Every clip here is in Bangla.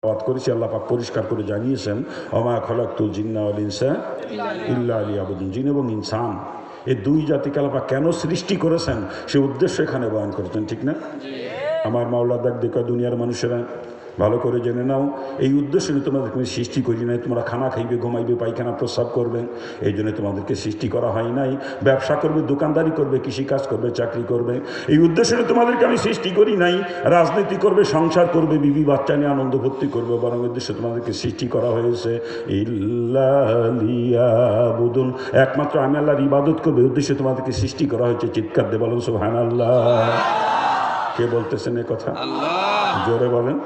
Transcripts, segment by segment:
করেছি। আল্লাহ পাক পরিষ্কার করে জানিয়েছেন, ওমা খালাকতুল জিন্না ওয়াল ইনসা ইল্লা লিয়াবুদুন। জিন এবং ইনসান এই দুই জাতিকে আল্লাহ পাক কেন সৃষ্টি করেছেন সে উদ্দেশ্য এখানে বয়ান করেছেন, ঠিক না? আমার মাওলা ডাক দেখা দুনিয়ার মানুষেরা ভালো করে জেনে নাও, এই উদ্দেশ্যে তোমাদেরকে আমি সৃষ্টি করি নাই তোমরা খানা খাইবে, ঘুমাইবে, পায়খানা প্রস্রাব করবে, এই জন্য তোমাদেরকে সৃষ্টি করা হয় নাই। ব্যবসা করবে, দোকানদারি করবে, কৃষিকাজ করবে, চাকরি করবে, এই উদ্দেশ্যে তোমাদেরকে আমি সৃষ্টি করি নাই। রাজনীতি করবে, সংসার করবে, বিবি বাচ্চা নিয়ে আনন্দ ভর্তি করবে, বরং উদ্দেশ্যে তোমাদেরকে সৃষ্টি করা হয়েছে ইল্লা লিয়াবুদুন, একমাত্র আমি আল্লাহর ইবাদত করবে উদ্দেশ্যে তোমাদেরকে সৃষ্টি করা হয়েছে। চিৎকার দিয়ে বলেন সুবহানাল্লাহ। কে বলতেছেন এ কথা? জোরে বলেন।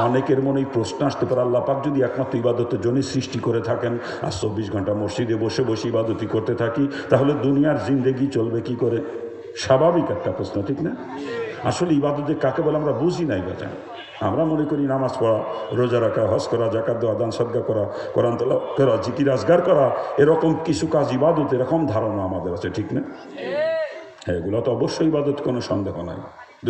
অনেকের মনে এই প্রশ্ন আসতে পারে, আল্লাহ পাক যদি একমাত্র ইবাদতের জন্য সৃষ্টি করে থাকেন আর 24 ঘন্টা মসজিদে বসে বসে ইবাদতই করতে থাকি, তাহলে দুনিয়ার জিন্দেগি চলবে কি করে? স্বাভাবিক একটা প্রশ্ন, ঠিক না? আসলে ইবাদত কাকে বলে আমরা বুঝি নাই বাজান। আমরা মনে করি নামাজ পড়া, রোজা রাখা, হজ করা, জাকাত দেওয়া, দান সদকা করা, কোরআন তেলাওয়াত করা, জিকির আজগার করা, এরকম কিছু কাজ ইবাদত, এরকম ধারণা আমাদের আছে, ঠিক না? হ্যাঁ, এগুলো তো অবশ্যই ইবাদত, কোনো সন্দেহ নাই।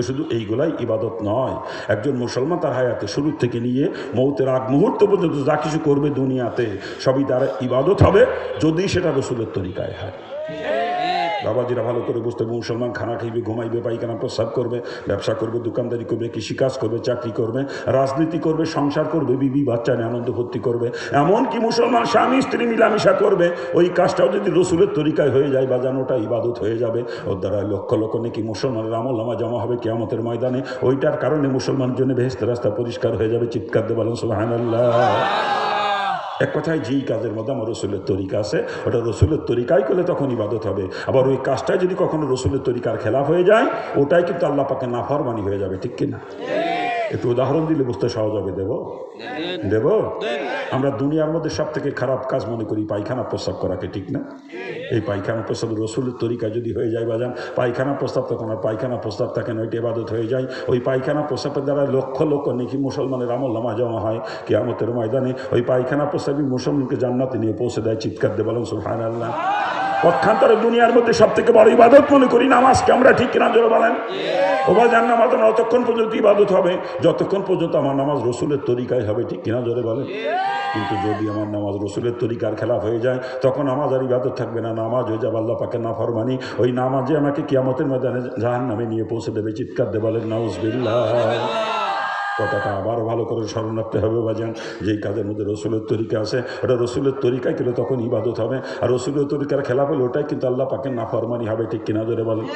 শুধু এইগুলাই ইবাদত নয়। একজন মুসলমান তার হায়াতে শুরু থেকে নিয়ে মৌতের আগ মুহূর্ত পর্যন্ত যা কিছু করবে দুনিয়াতে সবই তার ইবাদত হবে, যদি সেটা রসুলের তরিকায় হয়। বাবাজিরা ভালো করে বুঝতে হবে, মুসলমান খানা খাইবে, ঘুমাইবে, পায়খানা প্রস্রাব করবে, ব্যবসা করবে, দোকানদারি করবে, কৃষিকাজ করবে, চাকরি করবে, রাজনীতি করবে, সংসার করবে, বিবি বাচ্চা নিয়ে আনন্দ ভর্তি করবে, এমনকি মুসলমান স্বামী স্ত্রী মিলামিশা করবে, ওই কাজটাও যদি রসুলের তরিকায় হয়ে যায় বাজান, ওটা ইবাদত হয়ে যাবে। ওর দ্বারা লক্ষ লক্ষ নাকি মুসলমানের আমল নামা জমা হবে কিয়ামতের ময়দানে। ওইটার কারণে মুসলমানের জন্য বেহেশতের রাস্তা পরিষ্কার হয়ে যাবে। চিৎকার দিয়ে বলেন সুবহানাল্লাহ। এক কথায় যেই কাজের মধ্যে আমার রসুলের তরিকা আছে, ওটা রসুলের তরিকায় করলে তখন ইবাদত হবে। আবার ওই কাজটাই যদি কখনো রসুলের তরিকার খেলাফ হয়ে যায়, ওটাই কিন্তু আল্লাহ পাকের নাফরমানি হয়ে যাবে, ঠিক কিনা? একটু উদাহরণ দিলে বুঝতে সহজ হবে। দেব আমরা দুনিয়ার মধ্যে সব থেকে খারাপ কাজ মনে করি পায়খানা প্রস্রাব করাকে, ঠিক না? এই পায়খানা প্রস্রাব রসুলের তরিকা যদি হয়ে যায় বাজান, পায়খানা প্রস্রাব তখন আর পায়খানা প্রস্রাব থাকে না, ওইটা ইবাদত হয়ে যায়। ওই পায়খানা প্রস্রাবের দ্বারা লক্ষ লক্ষ নেকি মুসলমানের আমল নামা জমা হয় কিয়ামতের ময়দানে। ওই পায়খানা প্রস্রাবই মুসলমানকে জান্নাতে নিয়ে পৌঁছে দেয়। চিৎকার দিয়ে বলেন সুবহানাল্লাহ। পক্ষান্তরে দুনিয়ার মধ্যে সব থেকে বড় ইবাদত মনে করি নামাজকে আমরা, ঠিক কিনা জোরে বলেন? ওবার জান নামাজ অতক্ষণ পর্যন্ত ইবাদত হবে যতক্ষণ পর্যন্ত আমার নামাজ রসুলের তরিকায় হবে, ঠিক কিনা জোরে বলেন? কিন্তু যদি আমার নামাজ রসুলের তরিকার খেলাফ হয়ে যায়, তখন নামাজ আর ইবাদত থাকবে না, নামাজ হয়ে যাবে আল্লাহ পাকের নাফরমানি। ওই নামাজে আমাকে কিয়ামতের ময়দানে জাহান্নামে নিয়ে পৌঁছে দেবে। চিৎকার দিয়ে বলেন নাউজুবিল্লাহ। কথাটা আবার ভালো করে স্মরণ রাখতে হবে বাজান, যেই কাজের মধ্যে রসুলের তরিকা আছে ওটা রসুলের তরিকায় গেলে তখন ইবাদত হবে, আর রসুলের তরিকার খেলাফ হলে ওটাই কিন্তু আল্লাহ পাকের নাফরমানি হবে, ঠিক কিনা জোরে বলেন?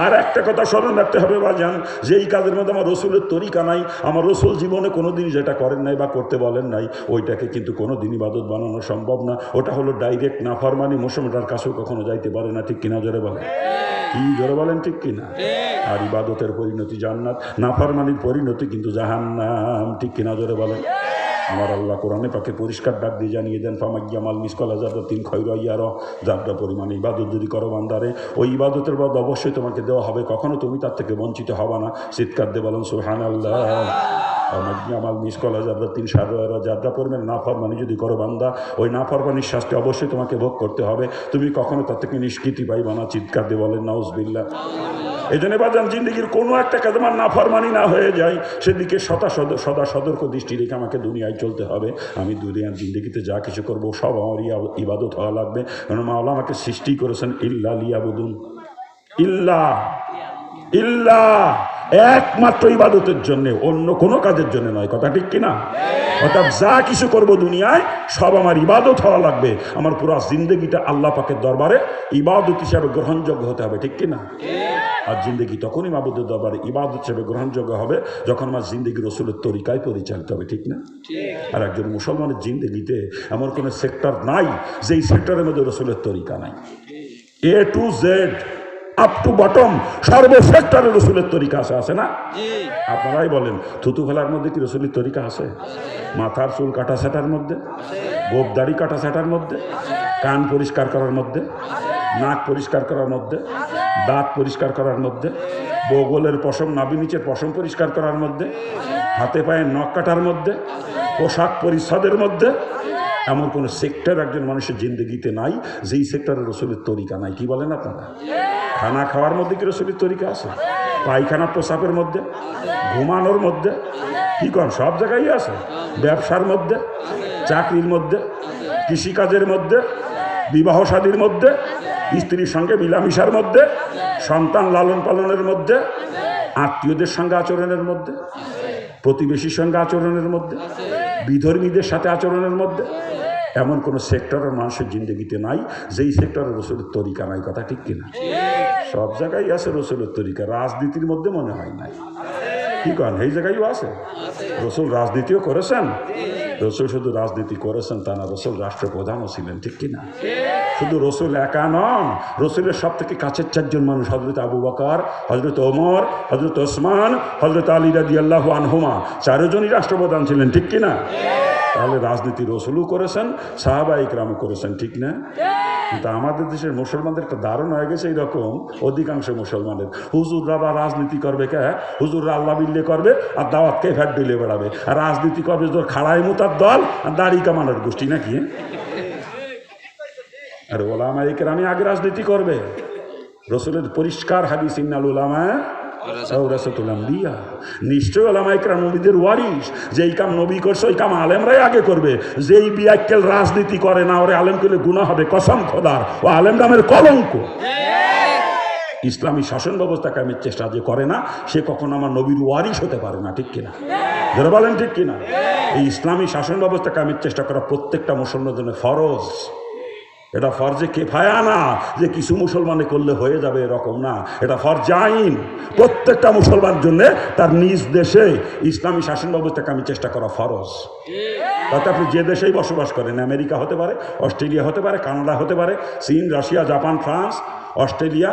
আর একটা কথা স্মরণ রাখতে হবে বাজান, যে এই কাজের মধ্যে আমার রসুলের তরিকা নাই, আমার রসুল জীবনে কোনো দিন যেটা করেন নাই বা করতে বলেন নাই, ওইটাকে কিন্তু কোনো দিন ইবাদত বানানো সম্ভব না। ওটা হলো ডাইরেক্ট নাফরমানি, মুসলমানটার কাছেও কখনো যাইতে পারে না, ঠিক কিনা জোরে বলেন? কি জোরে বলেন, ঠিক কিনা? আর ইবাদতের পরিণতি জান্নাত, নাফরমানির পরিণতি কিন্তু জাহান্নাম, ঠিক কিনা জোরে বলেন? আমার আল্লাহ কোরআনে পাকে পরিষ্কার ডাক দিয়ে জানিয়ে দেন, ফামাইয়ামাল মিসকালা যাররাতিন খায়রান ইয়ারা, যাররা পরিমাণে ইবাদত যদি করো বান্দারে, ওই ইবাদতের বাদ অবশ্যই তোমাকে দেওয়া হবে, কখনো তুমি তার থেকে বঞ্চিত হবে না। চিৎকার দিয়ে বলেন সুবহানাল্লাহ। আমার মিসকলা যাররাতিন শাররা, যাররা পরিমাণে নাফরমানি যদি করো বান্দা, ওই নাফরমানির শাস্তি অবশ্যই তোমাকে ভোগ করতে হবে, তুমি কখনো তার থেকে নিষ্কৃতি পাইবা না। চিৎকার দিয়ে বলেন নাউজুবিল্লাহ। এই জন্য বাজান জিন্দগির কোনো একটা কাজ আমার নাফরমানি না হয়ে যায়, সেদিকে সদা সতর্ক দৃষ্টি রেখে আমাকে দুনিয়ায় চলতে হবে। আমি দুনিয়ার জিন্দগিতে যা কিছু করবো সব আমার ইবাদত হওয়া লাগবে, কারণ মাওলা আমাকে সৃষ্টি করেছেন ইল্লা লিয়াবুদুন, ইল্লা একমাত্র ইবাদতের জন্য, অন্য কোনো কাজের জন্য নয়। কথা ঠিক কিনা? অর্থাৎ যা কিছু করবো দুনিয়ায় সব আমার ইবাদত হওয়া লাগবে। আমার পুরো জিন্দগিটা আল্লাহ পাকের দরবারে ইবাদত হিসাবে গ্রহণযোগ্য হতে হবে, ঠিক কিনা? আর জিন্দগি তখনই মাবুদের দরবারে ইবাদত হিসেবে গ্রহণযোগ্য হবে যখন আমার জিন্দগি রসুলের তরিকায় পরিচালিত হবে, ঠিক না? আর একজন মুসলমানের জিন্দগিতে এমন কোনো সেক্টর নাই যেই সেক্টরের মধ্যে রসুলের তরিকা নাই। A to Z, up to bottom, সর্ব সেক্টরে রসুলের তরিকা আছে না? আপনারাই বলেন, থুতু ফেলার মধ্যে কি রসুলের তরিকা আছে? মাথার চুল কাটা ছাটার মধ্যে, গোপ দাড়ি কাটা ছাটার মধ্যে, কান পরিষ্কার করার মধ্যে, নাক পরিষ্কার করার মধ্যে, দাঁত পরিষ্কার করার মধ্যে, বগলের পশম, নাভি নিচের পশম পরিষ্কার করার মধ্যে, হাতে পায়ে নখ কাটার মধ্যে, পোশাক পরিচ্ছদের মধ্যে এমন কোনো সেক্টর একজন মানুষের জিন্দগিতে নাই যেই সেক্টরে রসুলের তরিকা নাই। কি বলেন আপনারা? খানা খাওয়ার মধ্যে কি রসুলের তরিকা আছে? পায়খানা প্রস্রাবের মধ্যে, ঘুমানোর মধ্যে, কি কন? সব জায়গায় আছে। ব্যবসার মধ্যে, চাকরির মধ্যে, কৃষিকাজের মধ্যে, বিবাহ শাদীর মধ্যে, স্ত্রীর সঙ্গে মিলামিশার মধ্যে, সন্তান লালন পালনের মধ্যে, আত্মীয়দের সঙ্গে আচরণের মধ্যে, প্রতিবেশীর সঙ্গে আচরণের মধ্যে, বিধর্মীদের সাথে আচরণের মধ্যে। এমন কোনো সেক্টরের মানুষের জিন্দগিতে নাই যেই সেক্টরে রসুলের তরিকা নাই। কথা ঠিক কিনা? সব জায়গায় আছে রসুলের তরিকা। রাজনীতির মধ্যে মনে হয় নাই। কি কন? এই জায়গায়ও আছে। রসুল রাজনীতিও করেছেন। রসুল শুধু রাজনীতি করেছেন তা না, রসুল রাষ্ট্রপ্রধানও ছিলেন। ঠিক কিনা? শুধু রসুল একা নন, রসুলের সব থেকে কাছের চারজন মানুষ, হজরত আবু বকর, হজরত ওমর, হজরত ওসমান, হজরত আলী রাদিয়াল্লাহু আনহুমা, চারজনই রাষ্ট্রপ্রধান ছিলেন। ঠিক কিনা? তাহলে রাজনীতি রসুলও করেছেন, সাহাবায়ে কেরামও করেছেন। ঠিক না? কিন্তু আমাদের দেশের মুসলমানদের একটা ধারণা হয়ে গেছে এইরকম, অধিকাংশ মুসলমানের, হুজুররা বা রাজনীতি করবে কে? হুজুররা আল্লাহ বিল্লে করবে আর দাওয়াতকে ফ্যাট দিলে বেড়াবে, আর রাজনীতি করবে তোর খাড়াই মোতার দল আর দাড়ি কামানোর গোষ্ঠী নাকি? আর ওলামায়ে কেরাম আগে রাজনীতি করবে। রসুলের পরিষ্কার হাদিস, ইন্নাল উলামা ওয়ারাসাতুল আমবিয়া, নিশ্চয় ওলামায়ে কেরাম নবীদের ওয়ারিস। যেই কাম নবী করছে ওই কাম আলেমরাই আগে করবে। যেই বিয়াক্কেল রাজনীতি করে না, ওরে আলেম করলে গুনাহ হবে, কসম খোদার, ও আলেম নামের কলঙ্ক। ইসলামী শাসন ব্যবস্থা কায়েমের চেষ্টা যে করে না, সে কখনো আমার নবীর ওয়ারিস হতে পারে না। ঠিক কিনা? যারা বলেন ঠিক কিনা? এই ইসলামী শাসন ব্যবস্থা কায়েমের চেষ্টা করা প্রত্যেকটা মুসলমানের জন্য ফরজ। এটা ফরজে কিফায়া না যে কিছু মুসলমানে করলে হয়ে যাবে, এরকম না। এটা ফরজে আইন। প্রত্যেকটা মুসলমানের জন্য তার নিজ দেশে ইসলামী শাসন ব্যবস্থা কায়েমের চেষ্টা করা ফরজ। তাতে আপনি যে দেশেই বসবাস করেন, আমেরিকা হতে পারে, অস্ট্রেলিয়া হতে পারে, কানাডা হতে পারে, চীন, Russia, Japan, France, Australia,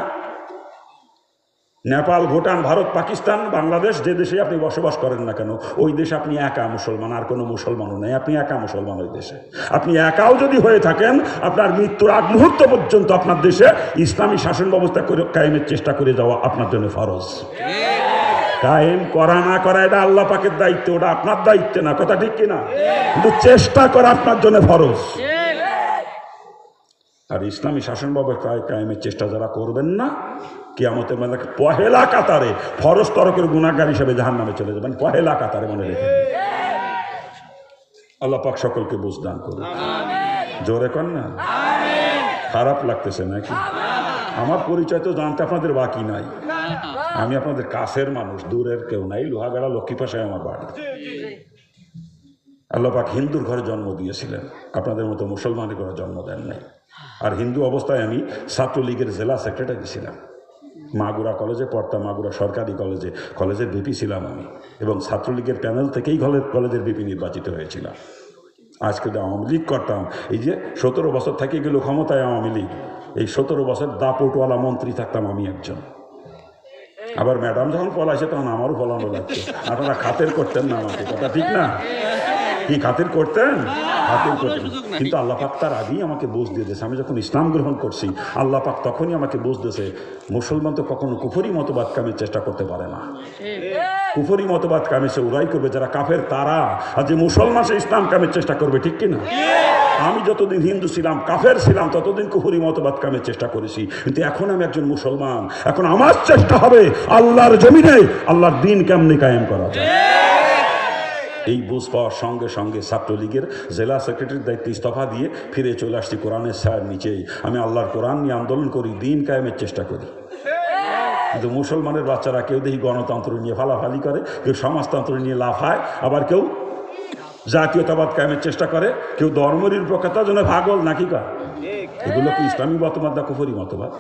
Nepal, Bhutan, Bharat, Pakistan, Bangladesh, যে দেশে আপনি বসবাস করেন না কেন, ওই দেশে আপনি একা মুসলমান, আর কোনো মুসলমানও নেই। আপনি একা মুসলমান ওই দেশে। আপনি একাও যদি হয়ে থাকেন, আপনার মৃত্যুর আগ মুহূর্ত পর্যন্ত আপনার দেশে ইসলামী শাসন ব্যবস্থা করে কায়েমের চেষ্টা করে যাওয়া আপনার জন্য ফরজ। কায়েম করা না করা এটা আল্লাহ পাকের দায়িত্ব, ওটা আপনার দায়িত্ব না। কথা ঠিক কিনা? কিন্তু চেষ্টা করা আপনার জন্য ফরজ। আর ইসলামী শাসন ব্যবস্থা কায়েমের চেষ্টা যারা করবেন না, কিয়ামতের মানে পহেলা কাতারে ফরজ তরকের গুনাহগার হিসেবে জাহান্নামে চলে যাবেন। পহেলা কাতারে, মনে রেখে। আল্লাহ পাক সকলকে বুঝ দান করুন। জোরে কর না। খারাপ লাগতেছে নাকি? আমার পরিচয় তো জানতে আপনাদের বাকি নাই। আমি আপনাদের কাছের মানুষ, দূরের কেউ নাই। লোহাগাড়া লক্ষ্মীপাশায় আমার বাড়ি। আল্লাহ পাক হিন্দুর ঘরে জন্ম দিয়েছিলেন, আপনাদের মতো মুসলমানের ঘরে জন্ম দেন নাই। আর হিন্দু অবস্থায় আমি ছাত্রলীগের জেলা সেক্রেটারি ছিলাম। মাগুরা কলেজে পড়তাম, মাগুরা সরকারি কলেজের ভিপি ছিলাম আমি, এবং ছাত্রলীগের প্যানেল থেকেই কলেজের ভিপি নির্বাচিত হয়েছিলাম। আজকে আওয়ামী লীগ করতাম। এই যে 17 বছর থেকে গেল ক্ষমতায় আওয়ামী লীগ, এই 17 বছর দাপটওয়ালা মন্ত্রী থাকতাম আমি একজন। আবার ম্যাডাম যখন পলাইছে তখন আমারও পলানো লাগছে। আপনারা খাতের করতেন না আমাকে। কথা ঠিক না? কি খাতির করতেন? খাতির করতেন। কিন্তু আল্লাহ পাক তার আগেই আমাকে বুঝ দিয়ে দিয়েছে। আমি যখন ইসলাম গ্রহণ করছি, আল্লাহ পাক তখনই আমাকে বুঝ দিয়েছে, মুসলমান তো কখনো কুফরি মতবাদ কামের চেষ্টা করতে পারে না। কুফরি মতবাদ কামে সে ওরাই করবে যারা কাফের, তারা। আর যে মুসলমান সে ইসলাম কামের চেষ্টা করবে। ঠিক কিনা? আমি যতদিন হিন্দু ছিলাম, কাফের ছিলাম, ততদিন কুফরি মতবাদ কামের চেষ্টা করেছি। কিন্তু এখন আমি একজন মুসলমান, এখন আমার চেষ্টা হবে আল্লাহর জমিনে আল্লাহর দ্বীন কেমনে কায়েম করা যায়। এই বুঝ পাওয়ার সঙ্গে সঙ্গে ছাত্রলীগের জেলা সেক্রেটারির দায়িত্ব ইস্তফা দিয়ে ফিরে চলে আসছি কোরআনের ছায়ার নিচেই। আমি আল্লাহর কোরআন নিয়ে আন্দোলন করি, দ্বীন কায়েমের চেষ্টা করি। কিন্তু মুসলমানের বাচ্চারা কেউ দেখি গণতন্ত্র নিয়ে ফালাফালি করে, কেউ সমাজতন্ত্র নিয়ে লাফায়, আবার কেউ জাতীয়তাবাদ কায়েমের চেষ্টা করে, কেউ ধর্মনিরপেক্ষতার জন্য পাগল নাকি কা। এগুলো কি ইসলামী মতবাদ না কুফরি মতবাদ?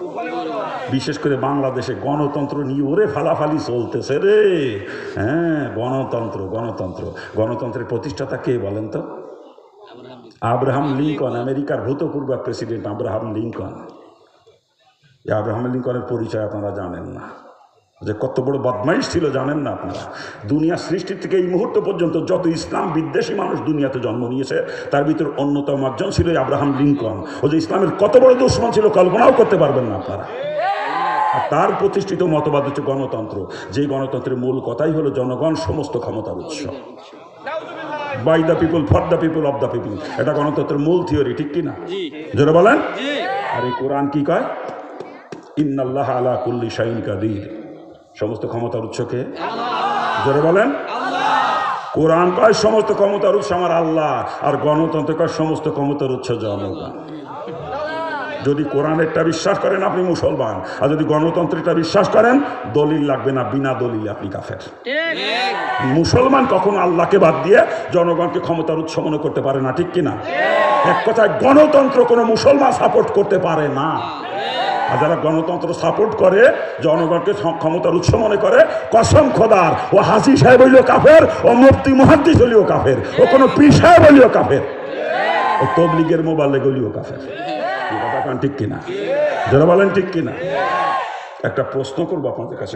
বিশেষ করে বাংলাদেশে গণতন্ত্র নিয়ে ওরে ফালাফালি চলতেছে রে। হ্যাঁ, গণতন্ত্রের প্রতিষ্ঠাতা কে বলেন তো? আব্রাহাম লিঙ্কন, আমেরিকার ভূতপূর্ব প্রেসিডেন্ট আব্রাহাম লিঙ্কন। এই আব্রাহাম লিঙ্কনের পরিচয় আপনারা জানেন না, যে কত বড় বদমাইশ ছিল জানেন না আপনারা। দুনিয়া সৃষ্টির থেকে এই মুহূর্ত পর্যন্ত যত ইসলাম বিদ্বেষী মানুষ দুনিয়াতে জন্ম নিয়েছে, তার ভিতর অন্যতম একজন ছিল আব্রাহাম লিঙ্কন। ও যে ইসলামের কত বড় দুশমন ছিল কল্পনাও করতে পারবেন না আপনারা। আর তার প্রতিষ্ঠিত মতবাদ হচ্ছে গণতন্ত্র, যে গণতন্ত্রের মূল কথাই হলো জনগণ সমস্ত ক্ষমতার উৎস। By the people, for the people, of the people, এটা গণতন্ত্রের মূল থিওরি। ঠিক কিনা? জোরে বলেন। আর এই কোরআন কি কয়? ইন্নাল্লাহ আলা কুল্লি শাইইন কাদির। সমস্ত ক্ষমতার উৎসকে জোরে বলেন। কোরআন কয় সমস্ত ক্ষমতার উৎস আমার আল্লাহ, আর গণতন্ত্র কয় সমস্ত ক্ষমতার উৎস জনগণ। যদি কোরআনেরটা বিশ্বাস করেন আপনি মুসলমান, আর যদি গণতন্ত্রটা বিশ্বাস করেন দলিল লাগবে না, বিনা দলিলে আপনি কাফের। মুসলমান কখনো আল্লাহকে বাদ দিয়ে জনগণকে ক্ষমতার উৎস মনে করতে পারে না, ঠিক কিনা? এক কথায় গণতন্ত্র কোনো মুসলমান সাপোর্ট করতে পারে না। আর যারা গণতন্ত্র সাপোর্ট করে, জনগণকে ক্ষমতার উৎস মনে করে, কসম খোদার ও হাজি সাহেব হইলেও কাফের, ও মুফতি মুহাদ্দিস হইলেও কাফের, ও কোনো পীর সাহেব হইলেও কাফের, ও তবলিগের মোবাইলে গলিও কাফের। ঠিক কিনা? যারা বলেন ঠিক কিনা? একটা প্রশ্ন করবো আপনাদের কাছে,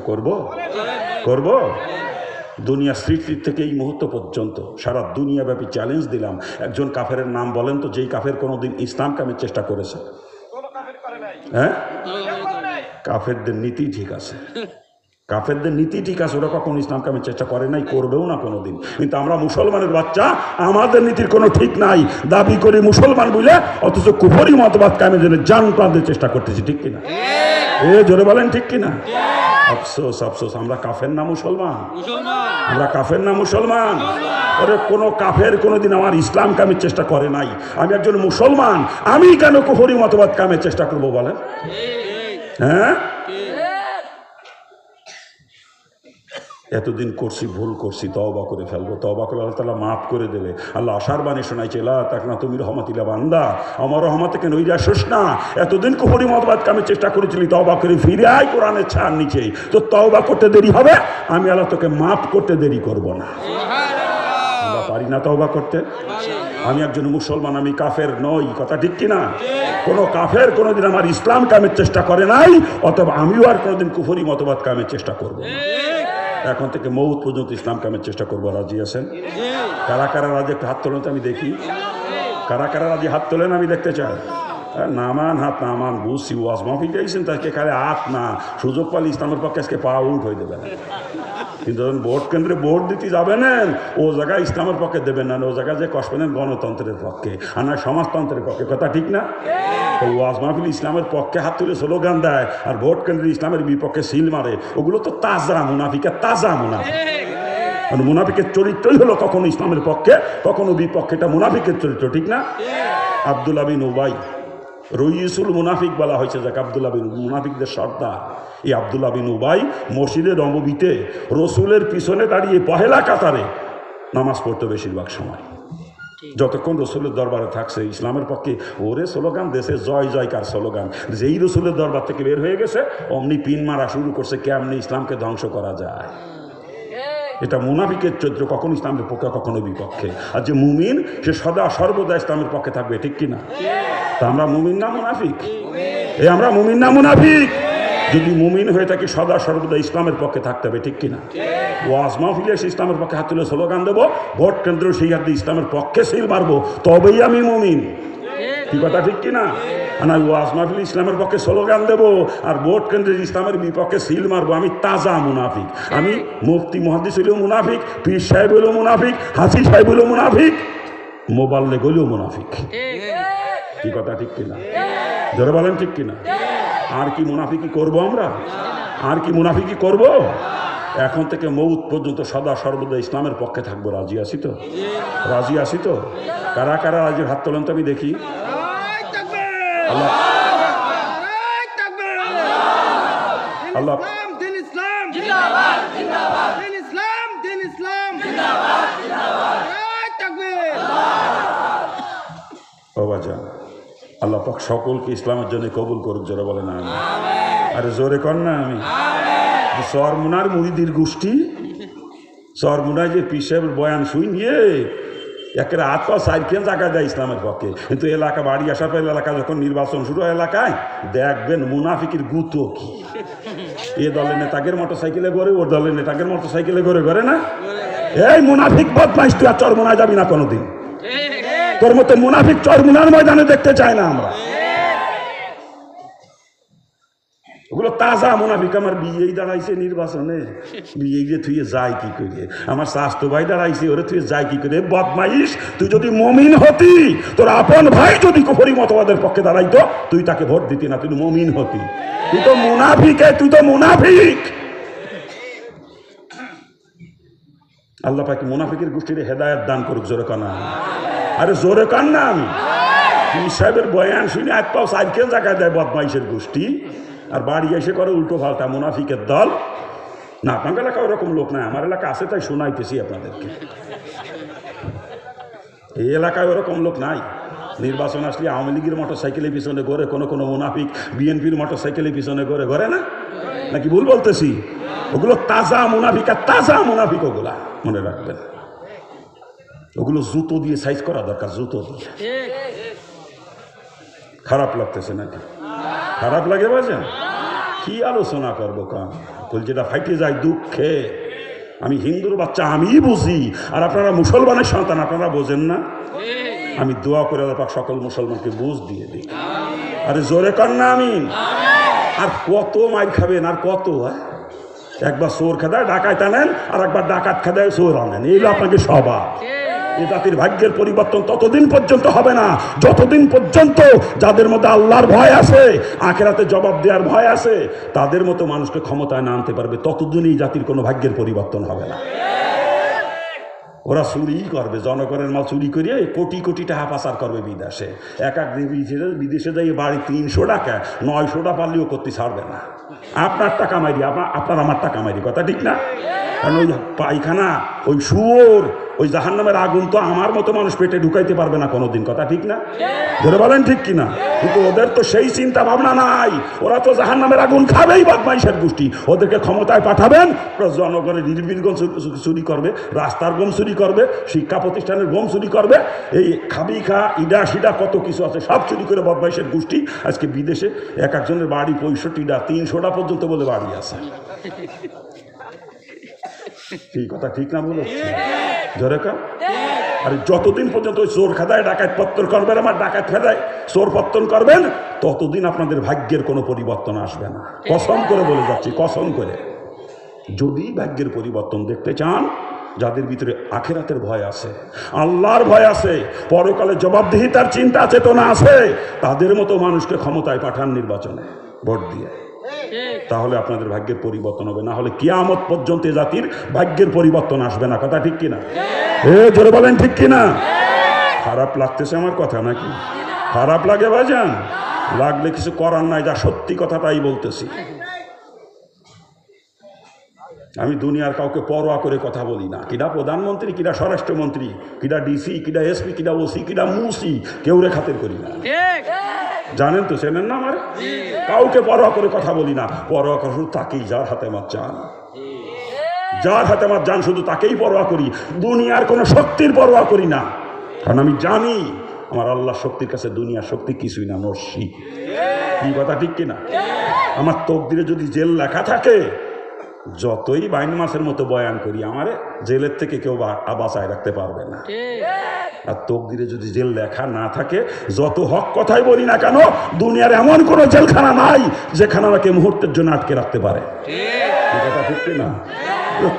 করব দুনিয়া সৃষ্টি থেকে এই মুহূর্ত পর্যন্ত সারা দুনিয়াব্যাপী চ্যালেঞ্জ দিলাম, একজন কাফেরের নাম বলেন তো যেই কাফের কোনোদিন ইসলাম কামের চেষ্টা করেছে? হ্যাঁ, কাফেরদের নীতি ঠিক আছে, কাফেরদের নীতি ঠিক আছে, ওরা কখনো ইসলাম কামের চেষ্টা করে নাই, করবেও না কোনোদিন। কিন্তু আমরা মুসলমানের বাচ্চা, আমাদের নীতির কোনো ঠিক নাই, দাবি করি মুসলমান বলে, অথচ কুফরি মতবাদ কামের জন্য জান প্রাণের চেষ্টা করতেছি, ঠিক কিনা? এ জোরে বলেন ঠিক কিনা? আফসোস আফসোস, আমরা কাফের না মুসলমান, আমরা কাফের না মুসলমান। ওরে কোনো কাফের কোনোদিন আমার ইসলাম কামের চেষ্টা করে নাই, আমি একজন মুসলমান, আমি কেন কুফরি মতবাদ কামের চেষ্টা করবো বলেন? হ্যাঁ, এতদিন করছি, ভুল করছি, তওবা করে ফেলবো, তওবা করে আল্লাহ তাআলা মাফ করে দেবে। আল্লাহ আশার বাণী শোনাইছে, লা তাকনাতু মির রহমাতিল্লাহ বান্দা, আমার রহমত থেকে নইরা আসিস না, এতদিন কুফরি মতবাদ কামের চেষ্টা করেছিলি, তওবা করে ফিরে আয় কোরআনের ছায়ার নিচে। তো তওবা করতে দেরি হবে, আমি আল্লাহ তোকে মাফ করতে দেরি করব না। আমরা পারি না তওবা করতে? আমি একজন মুসলমান, আমি কাফের নই, কথা ঠিক কিনা? কোনো কাফের কোনোদিন আমার ইসলাম কামের চেষ্টা করে নাই, অথবা আমিও আর কোনোদিন কুফরি মতবাদ কামের চেষ্টা করবো না। এখন থেকে মৌত পর্যন্ত ইসলাম কামের চেষ্টা করবো। রাজি আছেন? কারা কারা রাজি? একটু হাত তোলেন তো আমি দেখি, কারা কারা রাজি হাত তোলেন, আমি দেখতে চাই। নামান হাত নামান, বুঝছি ওয়াজ মাহফিল যাইছেন, তাকে খালি হাত না, সুযোগ পালে ইসলামের পক্ষে আজকে পা উল্ট হয়ে দেবেন। কিন্তু যখন ভোট কেন্দ্রে ভোট দিতে যাবেন, ও জায়গায় ইসলামের পক্ষে দেবেন না, ও জায়গায় যে কষবেন গণতন্ত্রের পক্ষে, আর না সমাজতন্ত্রের পক্ষে, কথা ঠিক না? ওয়াজ মাহফিল ইসলামের পক্ষে হাত তুলে স্লোগান দেয়, আর ভোট কেন্দ্রে ইসলামের বিপক্ষে সিল মারে, ওগুলো তো তাজা মুনাফিকের, তাজা মুনাফিক। মানে মুনাফিকের চরিত্রই হলো কখনো ইসলামের পক্ষে, কখনো বিপক্ষে, এটা মুনাফিকের চরিত্র, ঠিক না? আব্দুল্লাহ বিন উবাই রইসুল মুনাফিক বলা হয়েছে, যাকে আব্দুল্লাহ বিন, মুনাফিকদের সর্দার। এই আব্দুল্লাহ বিন উবাই মসজিদে নববীতে রসুলের পিছনে দাঁড়িয়ে পহেলা কাতারে নামাজ পড়তো বেশিরভাগ সময়, যতক্ষণ রসুলের দরবারে থাকছে। ইসলামের পক্ষে ওরে স্লোগান দেশে জয় জয়কার স্লোগান, যেই রসুলের দরবার থেকে বের হয়ে গেছে অমনি পিন মারা শুরু করছে, কেমনি ইসলামকে ধ্বংস করা যায়। এটা মুনাফিকের চরিত্র, কখনো ইসলামের পক্ষে কখনো বিপক্ষে। আর যে মুমিন সে সদা সর্বদা ইসলামের পক্ষে থাকবে, ঠিক কিনা? তা আমরা মুমিন না মুনাফিক? আমরা মুমিন না মুনাফিক? যদি মুমিন হয়ে থাকি সদা সর্বদা ইসলামের পক্ষে থাকতে হবে, ঠিক কিনা? ওয়াজ মাহফিলে এসে ইসলামের পক্ষে হাত তুলে স্লোগান দেবো, ভোট কেন্দ্র সেই হাত দিয়ে ইসলামের পক্ষে সিল মারবো, তবেই আমি মুমিন। কি কথা ঠিক কিনা? না, ওয়াজ মাহফিল ইসলামের পক্ষে স্লোগান দেবো আর ভোট কেন্দ্রে ইসলামের বিপক্ষে সিল মারবো, আমি তাজা মুনাফিক। আমি মুফতি মুহাদ্দিস হইলেও মুনাফিক, পীর সাহেব হইলেও মুনাফিক, হাসি সাহেব হইলেও মুনাফিক, মোবাল্লেগ হইলেও মুনাফিক। কি কথা ঠিক কিনা? যারা বলেন ঠিক কিনা? আর কি মুনাফিকি করবো আমরা? আর কি মুনাফিকি করব? এখন থেকে মৌত পর্যন্ত সদা সর্বদা ইসলামের পক্ষে থাকবো। রাজি আছি তো? রাজি আছি তো? কারা কারা রাজি? হাত তোলেন তো আমি দেখি। আল্লাহ আল্লাহ আল্লাহ পাক সকলকে ইসলামের জন্য কবুল করুক। জোরে বলে না আমি? আরে জোরে কর না আমি? চরমুনার মুরিদির গোষ্ঠী, চরমুনায় যে পীর সাহেবের বয়ান শুই নিয়ে একের হাত পা সাইডকেন জায়গা দেয় ইসলামের পক্ষে, কিন্তু এলাকা বাড়ি আসার পর এলাকা যখন নির্বাচন শুরু হয় এলাকায় দেখবেন মুনাফিকের গুতো কি। এ দলের নেতাগের মোটর সাইকেলে ঘরে, ওর দলের নেতাগের মোটর সাইকেলে ঘরে ঘরে না। এই মুনাফিক বদমাইশ, তুই আর চরমুনায় যাবি না কোনোদিন। তোর মতো মুনাফিক চরমুনার ময়দানে দেখতে চায় না আমরা। ওগুলো তাজা মুনাফিক। আমার বিয়েই দাঁড়াইছে নির্বাচনে, বিয়ে যে তুই যাই কি করে, আমার স্বাস্থ্য ভাই দাঁড়াইছে, ওরে তুই যাই কি করে। বদমাইশ, তুই যদি মমিন হতি, তোর আপন ভাই যদি কুফরি মতবাদের পক্ষে দাঁড়াইতো, তুই তাকে ভোট দিতি না, তুই মমিন হতি। তুই তো মুনাফিক, তুই তো মুনাফিক। আল্লাহ পাক মুনাফিকের গোষ্ঠীর হেদায়েত দান করুক, জোরে কান্না। আরে জোরে কান্না। আমি পীর সাহেবের বয়ান শুনে এক পাও সাইকেল জায়গায় দেয় বদমাইশের গোষ্ঠী, আর বাড়ি এসে করে উল্টো পাল্টা মুনাফিকের দল। না, আপনার এলাকা ওরকম লোক নাই, আমার এলাকা আছে, তাই শোনাইতেছি আপনাদেরকে। এই এলাকায় ওরকম লোক নাই। নির্বাচন আসলে আওয়ামী লীগের মোটর সাইকেলের পিছনে ঘরে কোনো কোনো মুনাফিক বিএনপির মোটর সাইকেলের পিছনে ঘরে না, নাকি ভুল বলতেছি? ওগুলো তাজা মুনাফিক, আর তাজা মুনাফিক ওগুলা, মনে রাখবেন। ওগুলো জুতো দিয়ে সাইজ করা দরকার, জুতো দিয়ে। খারাপ লাগতেছে নাকি? খারাপ লাগে বাজেন? কি আলোচনা করবো কান যেটা ফাইটে যায় দুঃখে। আমি হিন্দুর বাচ্চা, আমি বুঝি, আর আপনারা মুসলমানের সন্তান, আপনারা বোঝেন না। আমি দোয়া করে আল্লাহ পাক সকল মুসলমানকে বুঝ দিয়ে দিই। আরে জোরে কর না আমিন। আর কত মাইর খাবেন, আর কত? একবার চোর খেদায় ডাকাত আনেন, আর একবার ডাকাত খেদায় চোর আনেন, এইগুলো আপনাকে স্বভাব। এই জাতির ভাগ্যের পরিবর্তন ততদিন পর্যন্ত হবে না যতদিন পর্যন্ত যাদের মধ্যে আল্লাহর ভয় আছে, আখিরাতে জবাব দেওয়ার ভয় আছে, তাদের মতো মানুষকে ক্ষমতায় না আনতে পারবে, ততদিনই জাতির কোনো ভাগ্যের পরিবর্তন হবে না। ওরা চুরি করবে, জনগণের মাল চুরি করিয়ে কোটি কোটি টাকা পাচার করবে বিদেশে। এক বিদেশে যাই বাড়ি 300 টাকা 900 টাকা পারলেও করতে ছাড়বে না। আপনার টাকা মারি, আপনার আমার টাকা মারি, কথা ঠিক না? কারণ ওই পায়খানা, ওই শুয়োর, ওই জাহান্নামের আগুন তো আমার মতো মানুষ পেটে ঢুকাইতে পারবে না কোনোদিন, কথা ঠিক না? ধরে বলেন ঠিক কিনা? কিন্তু ওদের তো সেই চিন্তা ভাবনা নাই। ওরা তো জাহান্নামের আগুন খাবেই, বদমাইশের গোষ্ঠী। ওদেরকে ক্ষমতায় পাঠাবেন, জনগণের নির্বিঘ্ন চুরি করবে, রাস্তার গম চুরি করবে, শিক্ষা প্রতিষ্ঠানের গম চুরি করবে, এই খাবি খা ইডা সিডা কত কিছু আছে সব চুরি করে বদমাইশের গোষ্ঠী। আজকে বিদেশে এক একজনের বাড়ি 65টা 300টা পর্যন্ত বলে বাড়ি আছে। এই কথা ঠিক না বলো? ধরে কা? আরে যতদিন পর্যন্ত ওই চোর খাদায় ডাকাত পত্তন করবেন, আমার ডাকাত খাদায় চোর পত্তন করবেন, ততদিন আপনাদের ভাগ্যের কোনো পরিবর্তন আসবে না। কসম করে বলে যাচ্ছি, কসম করে। যদি ভাগ্যের পরিবর্তন দেখতে চান, যাদের ভিতরে আখিরাতের ভয় আছে, আল্লাহর ভয় আছে, পরকালে জবাবদিহিতার চিন্তা চেতনা আছে, তাদের মতো মানুষকে ক্ষমতায় পাঠান নির্বাচনে ভোট দিয়ে, তাহলে আপনাদের ভাগ্যের পরিবর্তন হবে। না হলে কিয়ামত পর্যন্ত জাতির ভাগ্যের পরিবর্তন আসবে না, কথা ঠিক কিনা? জোরে বলেন ঠিক কিনা? খারাপ লাগতেছে আমার কথা নাকি? খারাপ লাগে ভাইজান? লাগলে কিছু করার নাই, যা সত্যি কথা তাই বলতেছি। আমি দুনিয়ার কাউকে পরোয়া করে কথা বলি না। কিনা প্রধানমন্ত্রী, কিনা স্বরাষ্ট্রমন্ত্রী, কিনা ডিসি, কিনা এসপি, কিনা ওসি, কিনা মুসি, কেউ রে খাতির করি না। জানেন তো, চেনেন না আমার? কাউকে পরোয়া করে কথা বলি না। পরোয়া করা শুধু তাকেই, যার হাতে আমার জান, যার হাতে আমার জান, শুধু তাকেই পরোয়া করি। দুনিয়ার কোনো শক্তির পরোয়া করি না, কারণ আমি জানি আমার আল্লাহর শক্তির কাছে দুনিয়ার শক্তি কিছুই না, নস্যি। কি কথা ঠিক কিনা? আমার তকদিরে যদি জেল লেখা থাকে, যতই বাইন মাসের মতো বয়ান করি, আমারে জেলের থেকে কেউ বাঁচায় রাখতে পারবে না। আর তকদিরে যদি জেল লেখা না থাকে, যত হক কথাই বলি না কেন, দুনিয়ার এমন কোনো জেলখানা নাই যেখানে আমাকে মুহূর্তের জন্য আটকে রাখতে পারে। কথা ঠিক না?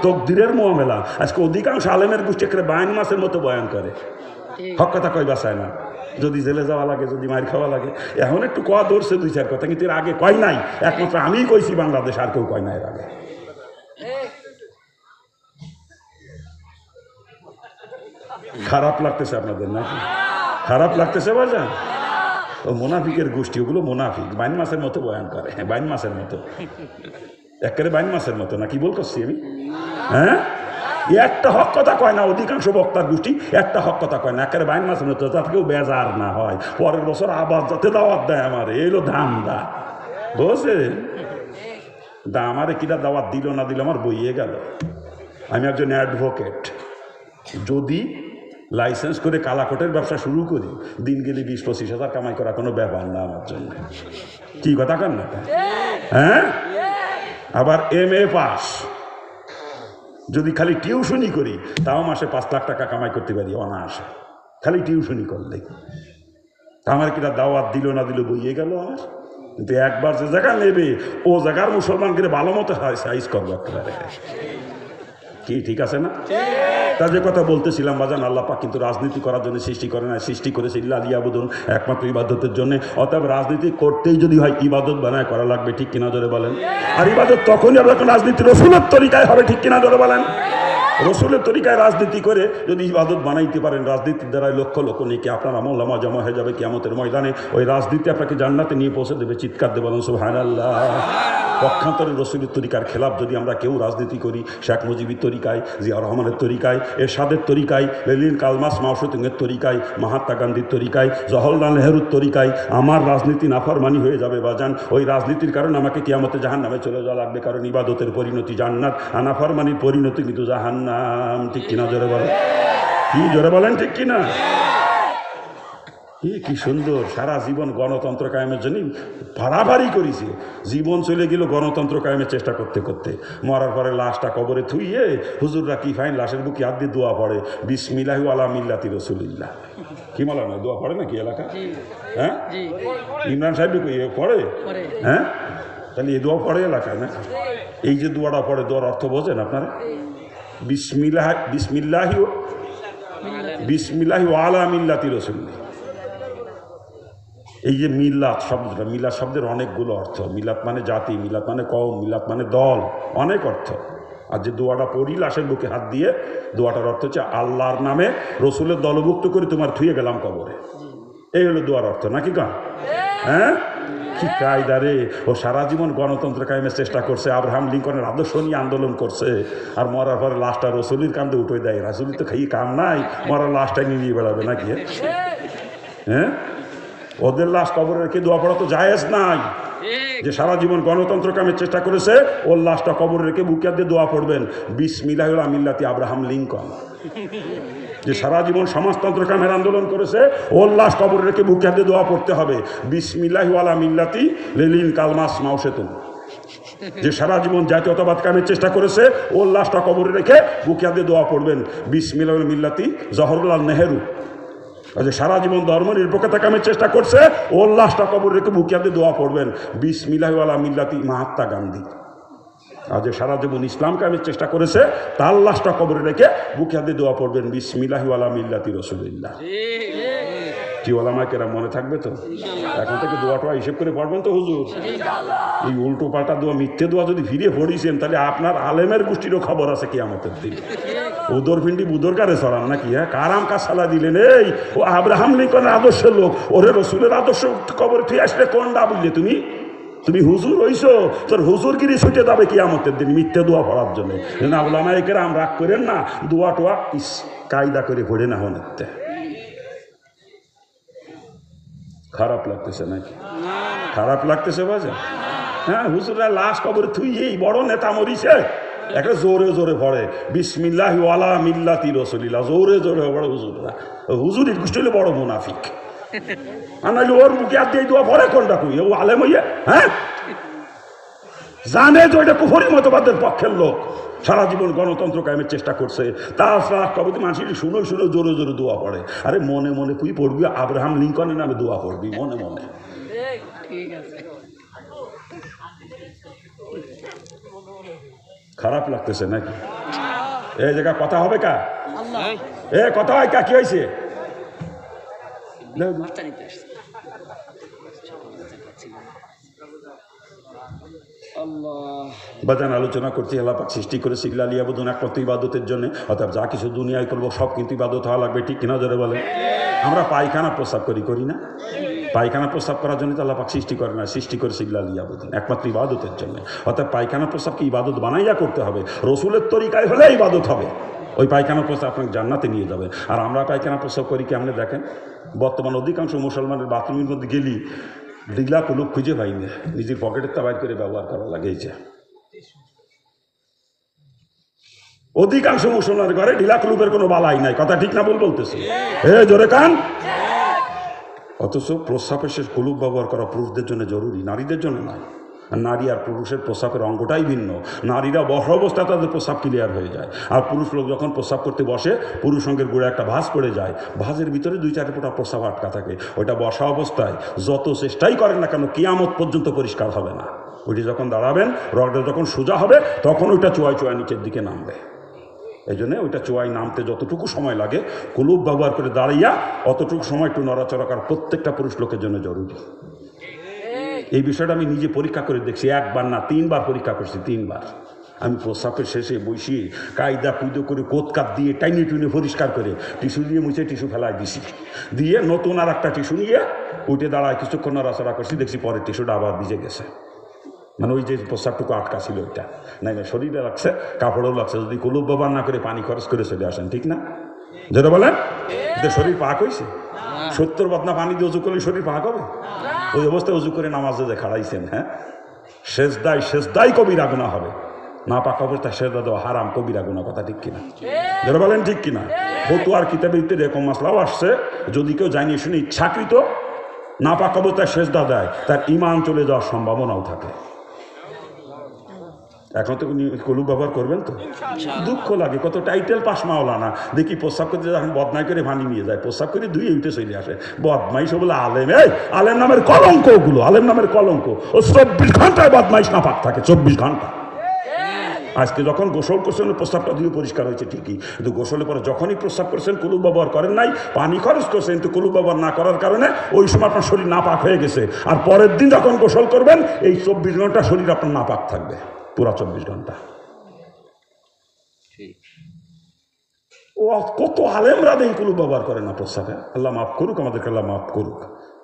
তকদিরের মোয়ামেলা। আজকে অধিকাংশ আলেমের গোষ্ঠী একটা বাইন মাসের মতো বয়ান করে, হক কথা কই বাঁচায় না। যদি জেলে যাওয়া লাগে, যদি মার খাওয়া লাগে, এখন একটু কয়া ধরছে 2-4 কথা, কিন্তু এর আগে কয় নাই। একমাত্র আমিই কইছি বাংলাদেশ, আর কেউ কয় না এর আগে। খারাপ লাগতেছে আপনাদের নাকি? খারাপ লাগতেছে বাজা? ও মোনাফিকের গোষ্ঠী, ওগুলো মোনাফিক, বাইন মাসের মতো বয়ান করে। হ্যাঁ, বাইন মাসের মতো, একেবারে বাইন মাসের মতো। না কি বল করছি আমি? হ্যাঁ, একটা হক কথা কয় না। অধিকাংশ বক্তার গোষ্ঠী একটা হক কথা কয় না, একেবারে বাইন মাসের মতো, যাতে কেউ বেজার না হয়। পরের বছর আবার যাতে দাওয়াত দেয় আমার, এলো ধান্দা, বুঝছেন? আমারে কিনা দাওয়াত দিল না দিল আমার বইয়ে গেল। আমি একজন অ্যাডভোকেট, যদি লাইসেন্স করে কালাকোটের ব্যবসা শুরু করি, দিন গেলে 20-25 হাজার কামাই করা কোনো ব্যাপার না আমার জন্য। কি কথা কান না? হ্যাঁ, আবার MA পাস, যদি খালি টিউশনই করি, তাও মাসে 5 লাখ টাকা কামাই করতে পারি অনায়াসে, খালি টিউশনই করলে। আমার কিনা দাওয়াত দিল না দিল বইয়ে গেল আমার। কিন্তু একবার যে জায়গা নেবে, ও জায়গার মুসলমানকে ভালো মতো সাইজ করবো একেবারে। কি ঠিক আছে না? তা যে কথা বলতেছিলাম বাজান, আল্লাহ পাক কিন্তু রাজনীতি করার জন্য সৃষ্টি করে না, সৃষ্টি করেছে ইল্লা লিয়াবুদুন, একমাত্র ইবাদতের জন্য। অতএব রাজনীতি করতেই যদি হয়, ইবাদত বানায় করা লাগবে, ঠিক কিনা জোরে বলেন? আর ইবাদত তখনই হবে যখন রাজনীতি রাসূলের তরিকায় হবে, ঠিক কিনা জোরে বলেন? রসুলের তরিকায় রাজনীতি করে যদি ইবাদত বানাইতে পারেন, রাজনীতির দ্বারাই লক্ষ লক্ষ নেকি আপনার আমল নামা জমা হয়ে যাবে কিয়ামতের ময়দানে। ওই রাজনীতি আপনাকে জান্নাতে নিয়ে পৌঁছে দেবে। চিৎকার দিয়ে বলেন সুবহানাল্লাহ। পক্ষান্তরে রসুলের তরিকার খেলাফ যদি আমরা কেউ রাজনীতি করি, শেখ মুজিবের তরিকায়, জিয়াউর রহমানের তরিকায়, এরশাদের তরিকায়, লেনিন কালমাস মাওসেতুংয়ের তরিকায়, মহাত্মা গান্ধীর তরিকায়, জওহরলাল নেহরুর তরিকায়, আমার রাজনীতি নাফরমানি হয়ে যাবে বাজান। ওই রাজনীতির কারণে আমাকে কিয়ামতে জাহান্নামে চলে যাওয়া লাগবে, কারণ ইবাদতের পরিণতি জান্নাত, আর নাফরমানির পরিণতি কিন্তু জাহান্নাম। ঠিক কিনা জোরে বলেন? কি জোরে বলেন ঠিক কিনা? কি সুন্দর সারা জীবন গণতন্ত্র কায়েমের জন্য ভাড়াভাড়ি করেছে। জীবন চলে গেল গণতন্ত্র কায়েমের চেষ্টা করতে করতে। মরার পরে লাশটা কবরে থুইয়ে হুজুররা কি ফাইন লাশের বুকে হাত দিয়ে দোয়া পড়ে, বিসমিল্লাহি আলা মিল্লাতি রাসূলিল্লাহ। কি মালা না দোয়া পড়ে নাকি এলাকা? হ্যাঁ, ইমরান সাহেব পড়ে। হ্যাঁ, তাহলে এই দোয়া পড়ে এলাকায় না? এই যে দোয়াটা পড়ে, দোয়ার অর্থ বোঝেন আপনারা? বিসমিল্লাহি আলা মিল্লাতি রাসূলিল্লাহ। এই যে মিল্লাত শব্দটা, মিলাত শব্দের অনেকগুলো অর্থ। মিলাত মানে জাতি, মিলাত মানে কওম, মিলাত মানে দল, অনেক অর্থ। আর যে দোয়াটা পড়ি লাশের বুকে হাত দিয়ে, দোয়াটার অর্থ হচ্ছে আল্লাহর নামে রসুলের দলভুক্ত করে তোমার থুয়ে গেলাম কবরে। এই হলো দোয়ার অর্থ নাকি গান? হ্যাঁ, কি কায়দা রে! ও সারা জীবন গণতন্ত্র কায়েমের চেষ্টা করছে, আব্রাহাম লিঙ্কনের আদর্শ নিয়ে আন্দোলন করছে, আর মরার পরে লাশটা রসুলির কান্দে উঠে দেয়। রাসুলি তো খাইয়ে কাম নাই, মরার লাশটাই নিয়ে বেড়াবে নাকি? হ্যাঁ, ওদের লাশ কবরে রেখে দোয়া পড়া তো জায়েজ নাই। যে সারা জীবন গণতন্ত্র কামের চেষ্টা করেছে, ওর লাশটা কবরে রেখে বুকে দিয়ে দোয়া পড়বেন, বিসমিল্লাহি আলা মিল্লাতি আব্রাহাম লিঙ্কন। যে সারা জীবন সমাজতন্ত্র কামের আন্দোলন করেছে, ওর লাশ কবরে রেখে বুকে দিয়ে দোয়া পড়তে হবে, বিসমিল্লাহি আলা মিল্লাতি লেনিন কালমাস মাওসেতুং। যে সারা জীবন জাতীয়তাবাদ কামের চেষ্টা করেছে, ওর লাশটা কবরে রেখে বুকে দিয়ে দোয়া পড়বেন, বিসমিল্লাহি আলা মিল্লাতি জওহরলাল নেহরু। যে সারা জীবন ধর্ম নিরপেক্ষতা কামের চেষ্টা করছে, ওর লাশটা কবর রেখে বুকিয়াতে দোয়া পড়বেন, বিসমিল্লাহি আলা মিল্লাতি মহাত্মা গান্ধী। আর যে সারা জীবন ইসলাম কামের চেষ্টা করেছে, তার লাশটা কবরে রেখে বুকিয়াতে দোয়া পড়বেন, বিসমিল্লাহি আলা মিল্লাতি রাসূলিল্লাহ। কি ওলামা কেরাম মনে থাকবে তো? এখন থেকে দোয়াটা হিসেব করে পড়বেন তো হুজুর? এই উল্টো পাল্টা দোয়া, মিথ্যে দোয়া যদি ফিরে পড়িয়েছেন, তাহলে আপনার আলেমের গোষ্ঠীরও খবর আছে কিয়ামতের দিন। উদর ভিন্ডি বুদর কারে চড়ান নাকি? হ্যাঁ, কারাম কাজ সালা দিলেন। এই ও আব্রাহাম লিঙ্কনের আদর্শের লোক, ওরে রসুলের আদর্শ কবর তুই আসলে কোনটা বুঝলে? তুমি হুজুর হইছো, তোর হুজুরগিরি ছুটে যাবে কিয়ামতের দিন মিথ্যে দোয়া পড়ার জন্য। ওলামা কেরাম রাগ করেন না, দোয়া টোয়া কায়দা করে পড়ে না হতে। খারাপ লাগতেছে নাকি? খারাপ লাগতেছে বাজা? হ্যাঁ, হুজুররা লাশ কবর তুই এই বড় নেতা মরিছে, একটা জোরে জোরে পড়ে বিসমিল্লাহি আলা মিল্লাতি রাসূলিল্লাহ, জোরে জোরে পড়ে হুজুররা। হুজুরের গোষ্ঠী হলে বড় মুনাফিক। আর নাহলে ওর মুখে আর দিয়ে দোয়া পড়ে কোনটা কই? ও আলেম হইয়া? হ্যাঁ, জানে যে ওইটা কুফরি মতবাদের পক্ষের লোক, সারা জীবন গণতন্ত্র কায়েমের চেষ্টা করছে, তাছাড়া কবে মানুষের শুনে শুনে জোরে জোরে দোয়া পড়ে। আরে মনে মনে তুই পড়বি আব্রাহাম লিঙ্কনের নামে দোয়া পড়বি মনে মনে। খারাপ লাগতেছে নাকি? এই জায়গা কথা হবে কা? এ কথা হয় কা? কি হয়েছে? বাজান আলোচনা করছি আল্লাহ পাক সৃষ্টি করেছে ইল্লা লিয়াবুদুন, একমাত্র ইবাদতের জন্য। অর্থাৎ যা কিছু দুনিয়ায় করবো সব কিন্তু ইবাদত হওয়া লাগবে। ঠিক কিনা জোরে বলে? আমরা পায়খানা প্রস্রাব করি না? পায়খানা প্রস্রাব করার জন্য তো আল্লাহ পাক সৃষ্টি করে না, সৃষ্টি করেছে ইল্লা লিয়াবুদুন, একমাত্র ইবাদতের জন্য। অর্থাৎ পায়খানা প্রস্রাবকে ইবাদত বানাইয়া করতে হবে, রসুলের তরিকায় হলে ইবাদত হবে। ওই পায়খানা প্রস্রাব আপনাকে জান্নাতে নিয়ে যাবে। আর আমরা পায়খানা প্রস্রাব করি কেমনে দেখেন? বর্তমান অধিকাংশ মুসলমানের বাথরুমের মধ্যে গেলি ডিগলা কুলুপ খুঁজে পাই না, নিজের পকেটের তা বাইর করে ব্যবহার করা লাগেছে। অধিকাংশ মুসলমানের ঘরে ঢিলা কুলুপের কোনো বালাই নাই। কথা ঠিক না বলতেছে? হে জোরে কান। অথচ প্রস্রাবের শেষ কুলুপ ব্যবহার করা পুরুষদের জন্য জরুরি, নারীদের জন্য নয়। নারী আর পুরুষের প্রস্রাবের অঙ্গটাই ভিন্ন। নারীরা বসা অবস্থায় তাদের প্রস্রাব ক্লিয়ার হয়ে যায়, আর পুরুষ লোক যখন প্রস্রাব করতে বসে, পুরুষ অঙ্গের গোড়ে একটা ভাঁজ পড়ে যায়, ভাঁজের ভিতরে 2-4 ফোঁটা প্রস্রাব আটকা থাকে। ওইটা বসা অবস্থায় যত চেষ্টাই করেন না কেন কিয়ামত পর্যন্ত পরিষ্কার হবে না। ওইটি যখন দাঁড়াবেন, রগটা যখন সোজা হবে, তখন ওইটা চোয়ায় চোয়ায় নিচের দিকে নামবে। এই জন্যে ওইটা চোয়ায় নামতে যতটুকু সময় লাগে, কুলুপ ব্যবহার করে দাঁড়াইয়া অতটুকু সময় একটু নড়াচড়া করা প্রত্যেকটা পুরুষ লোকের জন্য জরুরি। এই বিষয়টা আমি নিজে পরীক্ষা করে দেখছি, 1বার না 3বার পরীক্ষা করছি, 3বার। আমি প্রস্রাবের শেষে বসিয়ে কায়দা কুইদো করে কোতকাত দিয়ে টাইনে টুইনে পরিষ্কার করে টিস্যু দিয়ে মুছে টিস্যু ফেলায় দিছি, দিয়ে নতুন আর একটা টিস্যু নিয়ে উঠে দাঁড়ায় কিছুক্ষণ নড়াচড়া করছি, দেখছি পরের টিস্যুটা আবার ভিজে গেছে। মানে ওই যে প্রস্রাবটুকু আটকা ছিল ওইটা, নাই না শরীরে লাগছে, কাপড়েও লাগছে। যদি কুলুপ ব্যবহার না করে পানি খরচ করে চলে আসেন, ঠিক না? যেটা বলেন যে শরীর পাক হয়েছে, 70 বদনা পানি দিয়ে উজু করলে শরীর পাক হবে? ওই অবস্থায় উজু করে নামাজে যে খাড়াইছেন, হ্যাঁ, সেজদাই কবিরা গুনাহ হবে। না পাক অবস্থায় সেজদা দেওয়া হারাম, কবিরা গুনাহ। কথা ঠিক কিনা? যেটা বলেন ঠিক কিনা? ফতুয়ার কিতাবের ভিতরে এরকম মাসলাও আসছে, যদি কেউ জানিয়ে শুনে ইচ্ছাকৃত না পাক অবস্থায় সেজদা দেয়, তার ঈমান চলে যাওয়ার সম্ভাবনাও থাকে। এখন তো কুলুপ ব্যবহার করবেন তো? দুঃখ লাগে, কত টাইটেল পাস মাওলানা, দেখি প্রস্রাব করতে যখন বদনাই করে পানি নিয়ে যায়, প্রস্রাব করে ধুয়ে উঠে চলে আসে, বদমাইশ বলে আলেম। এই আলেম নামের কলঙ্ক, ওগুলো আলেম নামের কলঙ্ক। ও 24 ঘন্টায় বদমাইশ না পাক থাকে, 24 ঘন্টা। আজকে যখন গোসল করছেন প্রস্রাবটা ধুয়ে পরিষ্কার হয়েছে ঠিকই, কিন্তু গোসলের পরে যখনই প্রস্রাব করছেন কুলুপ ব্যবহার করেন নাই, পানি খরচ করছেন, কিন্তু কুলুপ ব্যবহার না করার কারণে ওই সময় আপনার শরীর নাপাক হয়ে গেছে। আর পরের দিন যখন গোসল করবেন, এই 24 ঘন্টা শরীর আপনার নাপাক থাকবে, পুরা 24 ঘন্টা। ও কত আলেমরা দেন কুলুপ ব্যবহার করে না প্রস্রাবে। আল্লাহ মাফ করুক আমাদেরকে, আল্লাহ মাফ করুক।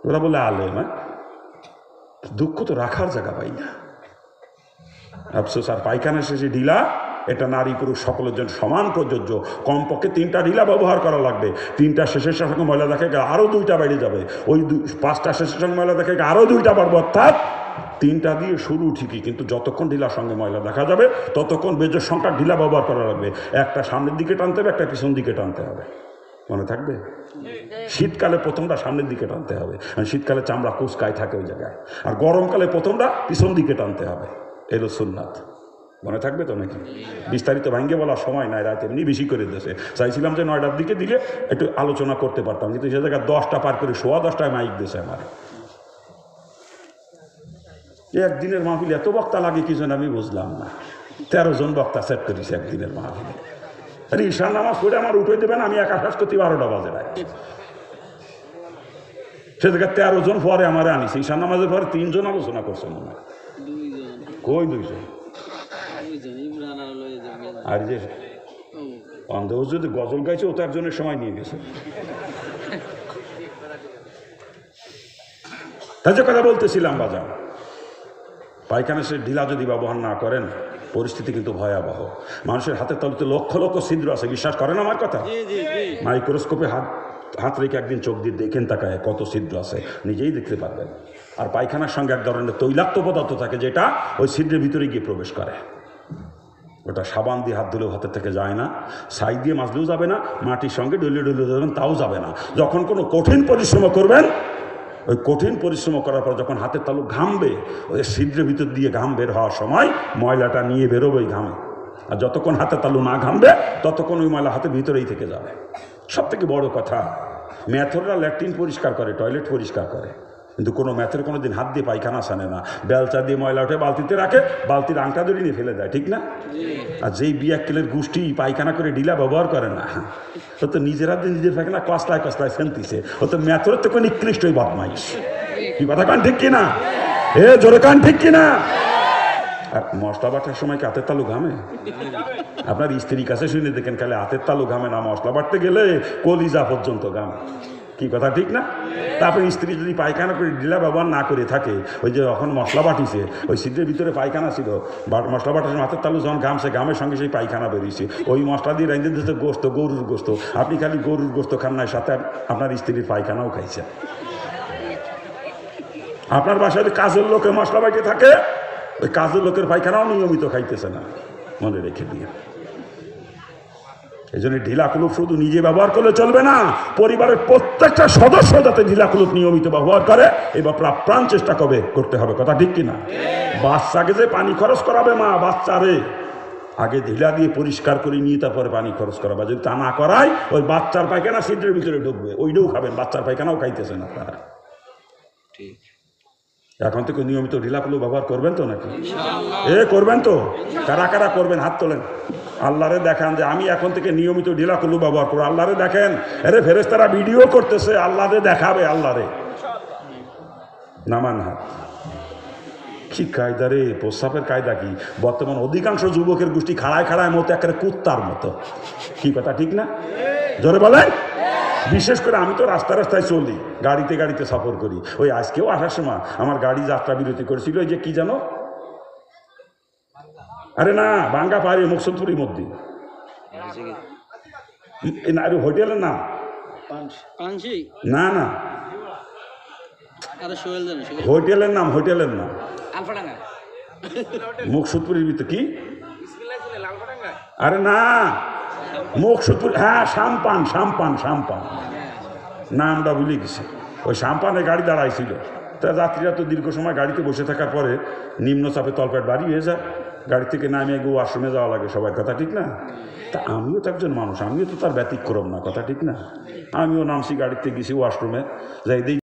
ওরা বলে আলেম, হ্যাঁ, দুঃখ তো রাখার জায়গা পাই না। আফসোস। আর পায়খানা শেষে ঢিলা, এটা নারী পুরুষ সকলের জন্য সমান প্রযোজ্য। কমপক্ষে 3টা ঢিলা ব্যবহার করা লাগবে। 3টা শেষের সঙ্গে ময়লা দেখে আরও 2টা বেড়ে যাবে, ওই 5টা শেষের সঙ্গে ময়লা দেখে আরও 2টা বাড়বে। অর্থাৎ 3টা দিয়ে শুরু ঠিকই, কিন্তু যতক্ষণ ঢিলার সঙ্গে ময়লা দেখা যাবে ততক্ষণ বেজোর সংখ্যা ঢিলা ব্যবহার করা লাগবে। একটা সামনের দিকে টানতে হবে, একটা পিছন দিকে টানতে হবে। মনে থাকবে? শীতকালে প্রথমটা সামনের দিকে টানতে হবে, শীতকালে চামড়া কুচকায় থাকে ওই জায়গায়। আর গরমকালে প্রথমটা পিছন দিকে টানতে হবে। এলো সুন্নাত। মনে থাকবে তো নাকি? বিস্তারিত ভাঙ্গে বলার সময় নাই, রাত এমনি বেশি করে দিয়েছে। চাইছিলাম যে 9টার দিকে দিলে একটু আলোচনা করতে পারতাম, কিন্তু সে জায়গায় 10টা পার করে 10:15 মাইক দিয়েছে আমার। একদিনের মাহফিল এত বক্তা লাগে কি জন্য আমি বুঝলাম না। 13 জন বক্তা সেট করেছে একদিনের মাহফিলে। আরে ঈশান নামাজ পড়ে আমার উঠে দেবেন, আমি একা কাজ করতে 12টা বাজে রায়। সে জায়গায় 13 জন পরে আমার আনিছে। ঈশান নামাজের পরে 3 জন আলোচনা করছে মনে হয়। কই 2 জন? আর যে অন্ধ যদি গজল গাইছে, ও তো একজনের সময় নিয়ে গেছে। তাই যে কথা বলতেছিলাম বাজার, পায়খানা সে ঢিলা যদি ব্যবহার না করেন, পরিস্থিতি কিন্তু ভয়াবহ। মানুষের হাতের তালুতে লক্ষ লক্ষ ছিদ্র আছে, বিশ্বাস করেন আমার কথা? মাইক্রোস্কোপে হাত রেখে একদিন চোখ দিয়ে দেখেন, তাকায় কত ছিদ্র আছে, নিজেই দেখতে পারবেন। আর পায়খানার সঙ্গে এক ধরনের তৈলাক্ত পদার্থ থাকে, যেটা ওই ছিদ্রের ভিতরে গিয়ে প্রবেশ করে। ওটা সাবান দিয়ে হাত ধুলেও হাতের থেকে যায় না, ছাই দিয়ে মাজলেও যাবে না, মাটির সঙ্গে ডলে যাবেন তাও যাবে না। যখন কোনো কঠিন পরিশ্রম করবেন, ওই কঠিন পরিশ্রম করার পর যখন হাতের তালু ঘামবে, ওই ছিদ্রের ভিতর দিয়ে ঘাম বের হওয়ার সময় ময়লাটা নিয়ে বেরোবে ওই ঘামে। আর যতক্ষণ হাতের তালু না ঘামবে, ততক্ষণ ওই ময়লা হাতের ভিতরেই থেকে যাবে। সব থেকে বড় কথা, ম্যাথররা ল্যাট্রিন পরিষ্কার করে, টয়লেট পরিষ্কার করে, কিন্তু কোনো ম্যাথের কোনো দিন হাত দিয়ে পায়খানা সানে না। বেলচা দিয়ে ময়লা উঠে বালতিতে রাখে, বালতির আংটা ধরে নিয়ে ফেলে দেয়, ঠিক না? আর যেই বিয়াক্কেলের গোষ্ঠী পায়খানা করে ঢিলা ব্যবহার করে না, ও তো নিজের হাত দিয়ে নিজের পায়খানা কষ্টায় ফেলতিছে। ও তো ম্যাথর থেকে নিকৃষ্ট ওই বদমাইশ। কি কথা কান ঠিক কিনা? জোরে কান ঠিক কিনা? আর মশলা বাটার সময় কি হাতের তালু ঘামে? আপনার স্ত্রীর কাছে শুনে দেখেন, খালি হাতের তালু ঘামে না, মশলা বাটতে গেলে কলিজা পর্যন্ত ঘামে। কি কথা ঠিক না? তারপরে স্ত্রী যদি পায়খানা করে ঢিলা ব্যবহার না করে থাকে, ওই যে যখন মশলা বাটিছে, ওই ছিদ্রের ভিতরে পায়খানা ছিল, মশলা বাটার হাতের তালু যখন ঘামছে, ঘামের সঙ্গে সেই পায়খানা বেরিয়েছে, ওই মশলা দিয়ে রাঁধে দিতে গোস্ত, গরুর গোস্ত। আপনি খালি গরুর গোস্ত খান নাই, সাথে আপনার স্ত্রীর পায়খানাও খাইছে। আপনার বাসায় কাজের লোকে মশলা বাটি থাকে, ওই কাজের লোকের পায়খানাও নিয়মিত খাইতেছে না, মনে রেখে দিয়ে। এই জন্য ঢিলা কুলুপ শুধু নিজে ব্যবহার করলে চলবে না, পরিবারের প্রত্যেকটা সদস্য যাতে ঢিলা কুলুপ নিয়মিত ব্যবহার করে, এবার প্রাণ চেষ্টা করতে হবে। কথা ঠিক কিনা? বাচ্চাকে যে পানি খরচ করাবে মা, বাচ্চারে আগে ঢিলা দিয়ে পরিষ্কার করে নিয়ে তারপরে পানি খরচ করাবে। যদি তা না করায়, ওই বাচ্চার পায়খানা ছিদ্রের ভিতরে ঢুকবে, ওইটাও খাবেন, বাচ্চার পায়খানাও খাইতেছেন আপনারা। ঠিক, এখন থেকে নিয়মিত ঢিলা কুলুপ ব্যবহার করবেন তো নাকি? করবেন তো? কারা কারা করবেন হাত তোলেন। আল্লাহরে দেখান যে আমি এখন থেকে নিয়মিত ঢিলা কুলুপ ব্যবহার করবো। আল্লাহরে দেখেন, ফেরেশতারা ভিডিও করতেছে, আল্লাহরে দেখাবে। আল্লাহরে নামান হাত। কি কায়দা রে, প্রস্রাবের কায়দা কি? বর্তমান অধিকাংশ যুবকের গোষ্ঠী খাড়ায় খাড়ায় মতো একটা কুত্তার মতো। কি কথা ঠিক না? জোরে বলেন। বিশেষ করে আমি তো রাস্তায় রাস্তায় চলি, গাড়িতে গাড়িতে সফর করি। ওই আজকেও আসার সময় আমার গাড়ি যাত্রা বিরতি করেছিল, ওই যে কি জানো, আরে না বাঙ্গা পাহাড়ি মুকসুদপুরের মধ্যে হোটেলের নাম না না হোটেলের নাম মুকসুদপুরের ভিতরে কি, আরে না মুকসুদপুর, হ্যাঁ সাম্পান সাম্পান সাম্পান, নামটা ভুলে গেছি। ওই সাম্পানে গাড়ি দাঁড়াইছিল, তা যাত্রীরা তো দীর্ঘ সময় গাড়িতে বসে থাকার পরে নিম্নচাপে তলপেট বাড়ি হয়ে যায়, গাড়ি থেকে নামিয়ে গিয়ে ওয়াশরুমে যাওয়া লাগে সবার, কথা ঠিক না? তা আমিও তো একজন মানুষ, আমিও তো তার ব্যতিক্রম না, কথা ঠিক না? আমিও নামছি, গাড়িতে গেছি ওয়াশরুমে যাই,